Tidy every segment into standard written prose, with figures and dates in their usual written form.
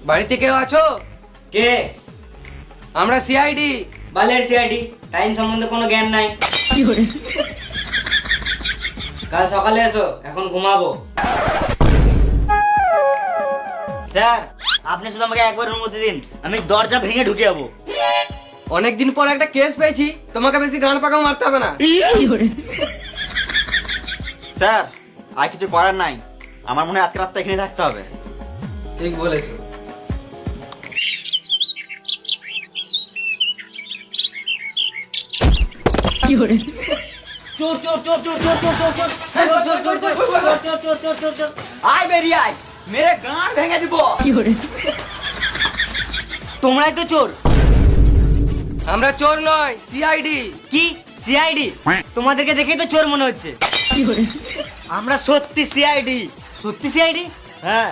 বাড়িতে কেউ আছো? কে? আমরা সিআইডি। বালের সিআইডি, টাইম সম্বন্ধে কোনো জ্ঞান নাই। কাল সকালে এসো, এখন ঘুমাবো। স্যার, আপনি শুধু আমাকে একবার অনুমতি দিন, আমি দরজা ভেঙে ঢুকে যাবো। অনেকদিন পর একটা কেস পেয়েছি, তোমাকে বেশি গান পাকাও মারতে হবে না। স্যার, আর কিছু করার নাই, আমার মনে হয় আজকে রাতটা এখানে থাকতে হবে। ঠিক বলেছো। চোর চোর চোর চোর চোর চোর চোর চোর চোর চোর চোর চোর চোর চোর চোর চোর। আয় বেরিয়ে আয়, মেরে গান ভেঙে দিব। তোমরাই তো চোর। আমরা চোর নয়, সিআইডি। কি সিআইডি? তোমাদেরকে দেখেই তো চোর মনে হচ্ছে। আমরা সত্যি সিআইডি। সত্যি সিআইডি? হ্যাঁ।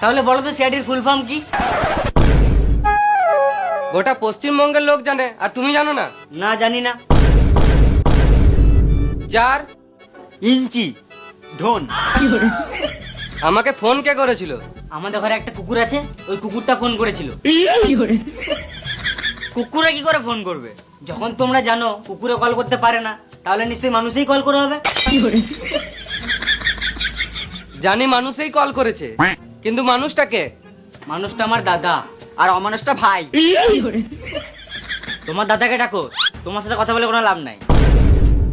তাহলে বলো তো সিআইডির ফুল ফর্ম কি? গোটা পশ্চিমবঙ্গের লোক জানে, আর তুমি জানো না? না, জানি না। যার ইঞ্চি ধন। আমাকে ফোন কে করেছিল? আমাদের ঘরে একটা কুকুর আছে, ওই কুকুরটা ফোন করেছিল। কুকুরে কি করে ফোন করবে? যখন তোমরা জানো কুকুরে কল করতে পারে না, তাহলে নিশ্চয়ই মানুষই কল করে হবে। জানি মানুষই কল করেছে, কিন্তু মানুষটাকে? মানুষটা আমার দাদা। আর অমানুষটা ভাই। তোমার দাদাকে ডাকো, তোমার সাথে কথা বলে কোনো লাভ নাই।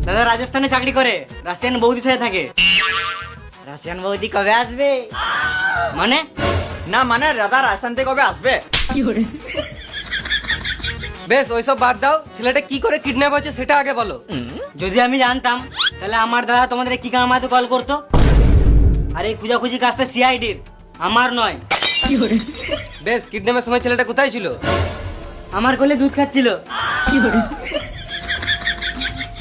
দাদা রাজস্থানে চাকরি করে, রাশিয়ান বৌদির সাথে থাকে। রাশিয়ান বৌদি কবে আসবে? মানে? না মানে দাদা রাজস্থান থেকে কবে আসবে? বেশ, ওইসব বাদ দাও, ছেলেটা কি করে কিডন্যাপ হয়েছে সেটা আগে বলো। যদি আমি জানতাম তাহলে আমার দাদা তোমাদের কি কামাতে কল করতো? আর এই খুঁজাখুঁজি কাজটা সিআইডির, আমার নয়। বেশ, কিডন্যাপের সময় ছেলেটা কোথায় ছিল? আমার কোলে দুধ খাচ্ছিল।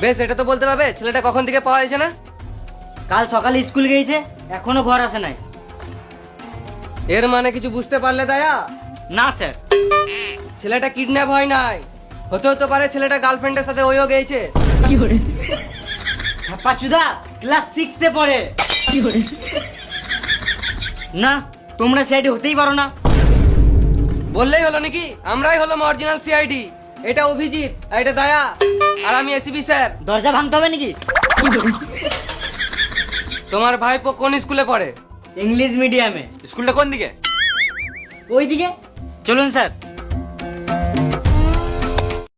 বেশ, এটা তো বলতে পারবে ছেলেটা কখন থেকে পাওয়া যাচ্ছে না? কাল সকালে স্কুল গিয়েছে, এখনো ঘর আসে নাই। এর মানে কিছু বুঝতে পারলে দয়া? না স্যার। ছেলেটা কিডন্যাপ হয় নাই, হতে পারে ছেলেটা গার্লফ্রেন্ডের সাথে ওইও গেছে। পাচুদা ক্লাস 6 এ পড়ে। না, তোমরা সিআইডি হতেই পারো না। বললেই হলো নাকি? আমরাই হলাম অরিজিনাল সিআইডি। এটা অভিজিৎ, আর এটা দয়া, আর আমি এসিবি স্যার। দরজা ভাঙতে হবে নাকি? তোমার ভাইপো কোন স্কুলে পড়ে? ইংলিশ মিডিয়ামে। স্কুলটা কোন দিকে? ওই দিকে। চলুন স্যার।